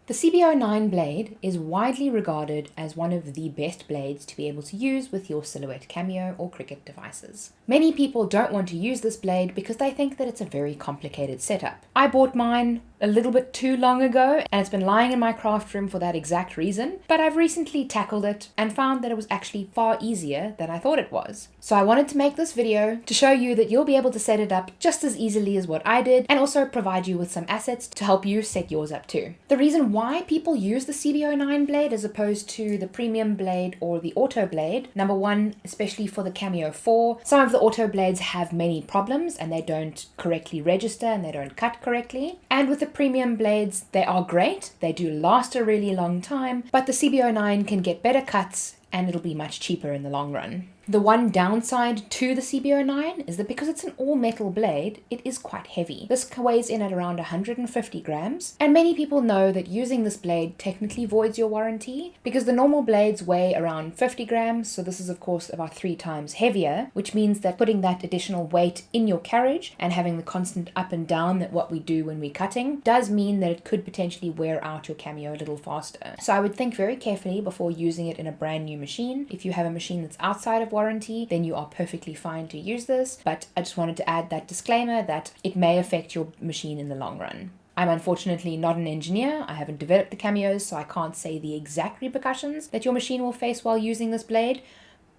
The CB09 blade is widely regarded as one of the best blades to be able to use with your Silhouette Cameo or Cricut devices. Many people don't want to use this blade because they think that it's a very complicated setup. I bought mine a little bit too long ago and it's been lying in my craft room for that exact reason, but I've recently tackled it and found that it was actually far easier than I thought it was. So I wanted to make this video to show you that you'll be able to set it up just as easily as what I did and also provide you with some assets to help you set yours up too. The reason why people use the CB09 blade as opposed to the premium blade or the auto blade, number one, especially for the Cameo 4, some of the auto blades have many problems and they don't correctly register and they don't cut correctly. And with the premium blades, they are great, they do last a really long time, but the CB09 can get better cuts and it'll be much cheaper in the long run. The one downside to the CB09 is that because it's an all-metal blade, it is quite heavy. This weighs in at around 150 grams, and many people know that using this blade technically voids your warranty because the normal blades weigh around 50 grams, so this is of course about 3 times heavier, which means that putting that additional weight in your carriage and having the constant up and down that what we do when we're cutting does mean that it could potentially wear out your Cameo a little faster. So I would think very carefully before using it in a brand new machine. If you have a machine that's outside of warranty, then you are perfectly fine to use this, but I just wanted to add that disclaimer that it may affect your machine in the long run. I'm unfortunately not an engineer, I haven't developed the Cameos, so I can't say the exact repercussions that your machine will face while using this blade,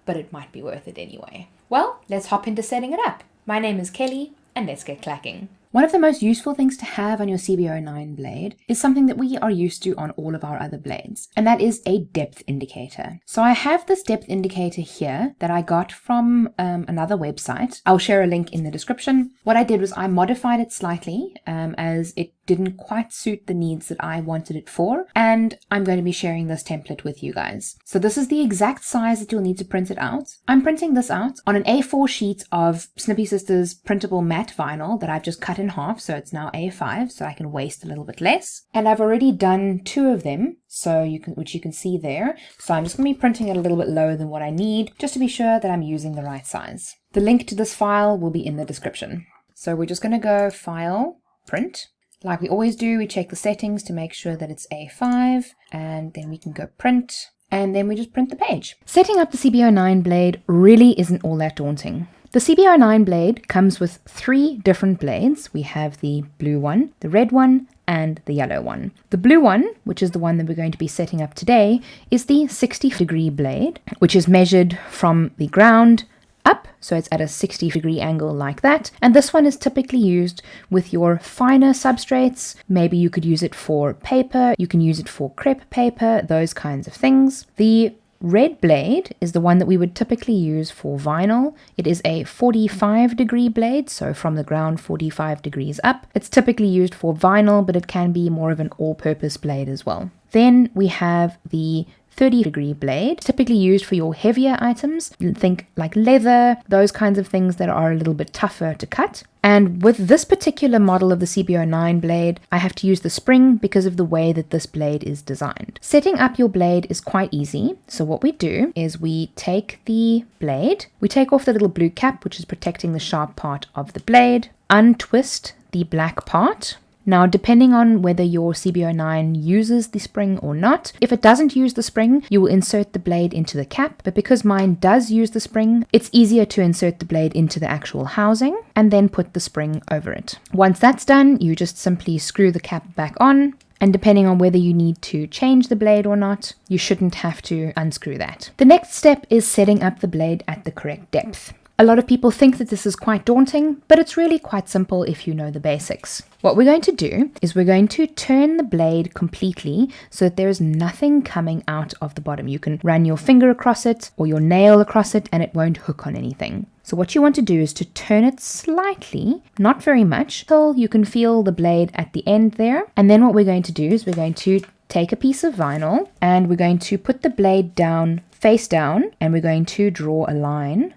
but it might be worth it anyway. Well, let's hop into setting it up. My name is Kelly, and let's get clacking. One of the most useful things to have on your CB09 blade is something that we are used to on all of our other blades, and that is a depth indicator. So I have this depth indicator here that I got from another website. I'll share a link in the description. What I did was I modified it slightly as it didn't quite suit the needs that I wanted it for, and I'm going to be sharing this template with you guys. So this is the exact size that you'll need to print it out. I'm printing this out on an A4 sheet of Snippy Sisters printable matte vinyl that I've just cut in half, so it's now A5, so I can waste a little bit less. And I've already done 2 of them, so which you can see there. So I'm just going to be printing it a little bit lower than what I need, just to be sure that I'm using the right size. The link to this file will be in the description. So we're just going to go File, Print. Like we always do, we check the settings to make sure that it's A5, and then we can go Print, and then we just print the page. Setting up the CB09 blade really isn't all that daunting. The CB09 blade comes with 3 different blades. We have the blue one, the red one, and the yellow one. The blue one, which is the one that we're going to be setting up today, is the 60-degree blade, which is measured from the ground up, so it's at a 60-degree angle like that. And this one is typically used with your finer substrates. Maybe you could use it for paper, you can use it for crepe paper, those kinds of things. The red blade is the one that we would typically use for vinyl. It is a 45-degree blade, so from the ground 45 degrees up. It's typically used for vinyl, but it can be more of an all-purpose blade as well. Then we have the 30-degree blade, typically used for your heavier items. Think like leather, those kinds of things that are a little bit tougher to cut. And with this particular model of the CB09 blade, I have to use the spring because of the way that this blade is designed. Setting up your blade is quite easy. So what we do is we take the blade, we take off the little blue cap, which is protecting the sharp part of the blade, untwist the black part. Now, depending on whether your CB09 uses the spring or not, if it doesn't use the spring, you will insert the blade into the cap. But because mine does use the spring, it's easier to insert the blade into the actual housing and then put the spring over it. Once that's done, you just simply screw the cap back on. And depending on whether you need to change the blade or not, you shouldn't have to unscrew that. The next step is setting up the blade at the correct depth. A lot of people think that this is quite daunting, but it's really quite simple if you know the basics. What we're going to do is we're going to turn the blade completely so that there is nothing coming out of the bottom. You can run your finger across it or your nail across it and it won't hook on anything. So what you want to do is to turn it slightly, not very much, till you can feel the blade at the end there. And then what we're going to do is we're going to take a piece of vinyl and we're going to put the blade down, face down, and we're going to draw a line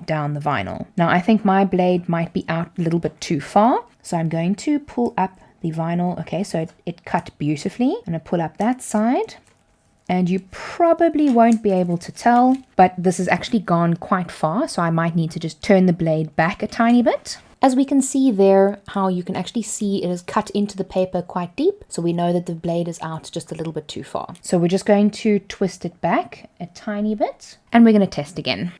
down the vinyl. Now I think my blade might be out a little bit too far, so I'm going to pull up the vinyl. Okay, so it cut beautifully. I'm going to pull up that side, and you probably won't be able to tell, but this has actually gone quite far, so I might need to just turn the blade back a tiny bit. As we can see there, how you can actually see it is cut into the paper quite deep. So we know that the blade is out just a little bit too far. So we're just going to twist it back a tiny bit and we're going to test again.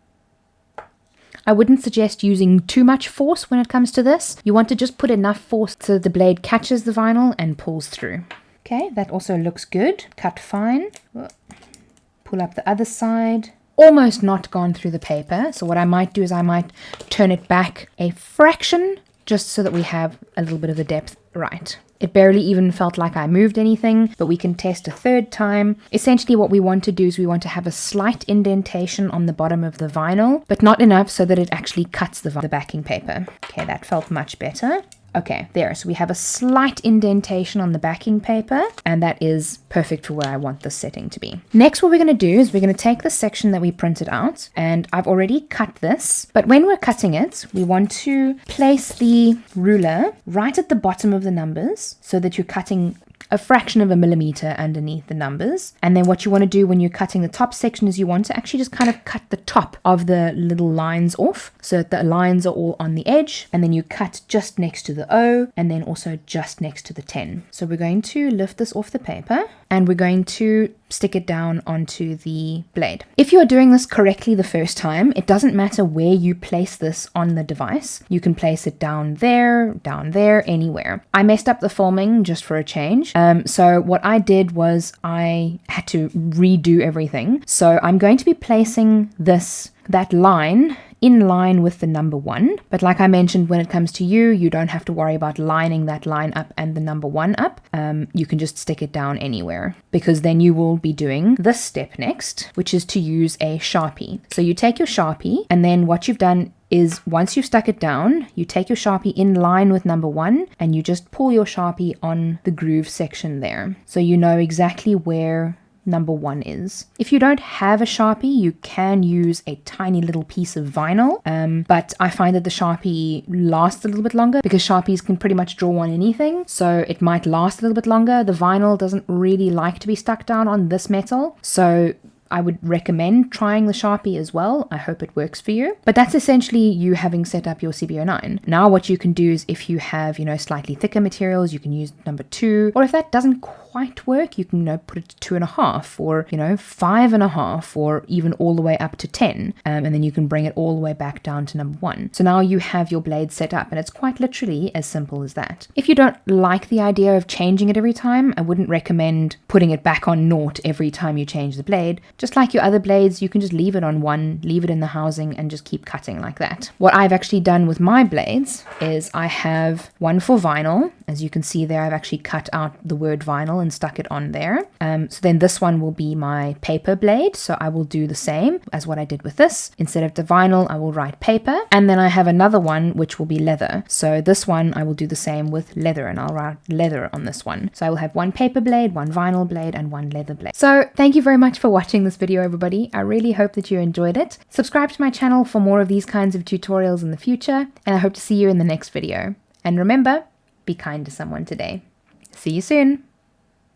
I wouldn't suggest using too much force when it comes to this. You want to just put enough force so the blade catches the vinyl and pulls through. Okay, that also looks good. Cut fine. Pull up the other side. Almost not gone through the paper. So what I might do is I might turn it back a fraction just so that we have a little bit of the depth right. It barely even felt like I moved anything, but we can test a third time. Essentially what we want to do is we want to have a slight indentation on the bottom of the vinyl, but not enough so that it actually cuts the backing paper. Okay, that felt much better. Okay, there. So we have a slight indentation on the backing paper, and that is perfect for where I want this setting to be. Next, what we're going to do is we're going to take the section that we printed out, and I've already cut this, but when we're cutting it, we want to place the ruler right at the bottom of the numbers so that you're cutting a fraction of a millimeter underneath the numbers. And then what you want to do when you're cutting the top section is you want to actually just kind of cut the top of the little lines off so that the lines are all on the edge, and then you cut just next to the O and then also just next to the 10. So we're going to lift this off the paper and we're going to stick it down onto the blade. If you are doing this correctly the first time, it doesn't matter where you place this on the device. You can place it down there, anywhere. I messed up the filming just for a change. So what I did was I had to redo everything. So I'm going to be placing that line in line with the number 1. But like I mentioned, when it comes to you don't have to worry about lining that line up and the number 1 up. You can just stick it down anywhere, because then you will be doing this step next, which is to use a Sharpie. So you take your Sharpie, and then what you've done is once you've stuck it down, you take your Sharpie in line with number 1 and you just pull your Sharpie on the groove section there. So you know exactly where number 1 is. If you don't have a Sharpie, you can use a tiny little piece of vinyl, but I find that the Sharpie lasts a little bit longer because Sharpies can pretty much draw on anything, so it might last a little bit longer. The vinyl doesn't really like to be stuck down on this metal, so I would recommend trying the Sharpie as well. I hope it works for you. But that's essentially you having set up your CB09. Now what you can do is if you have, slightly thicker materials, you can use number 2. Or if that doesn't quite work, you can put it to 2.5 or 5.5 or even all the way up to 10. And then you can bring it all the way back down to number 1. So now you have your blade set up, and it's quite literally as simple as that. If you don't like the idea of changing it every time, I wouldn't recommend putting it back on 0 every time you change the blade. Just like your other blades, you can just leave it on 1, leave it in the housing, and just keep cutting like that. What I've actually done with my blades is I have one for vinyl. As you can see there, I've actually cut out the word vinyl and stuck it on there. So then this one will be my paper blade. So I will do the same as what I did with this. Instead of the vinyl, I will write paper. And then I have another one, which will be leather. So this one, I will do the same with leather, and I'll write leather on this one. So I will have one paper blade, one vinyl blade, and one leather blade. So thank you very much for watching this video, everybody. I really hope that you enjoyed it. Subscribe to my channel for more of these kinds of tutorials in the future, and I hope to see you in the next video. And remember, be kind to someone today. See you soon.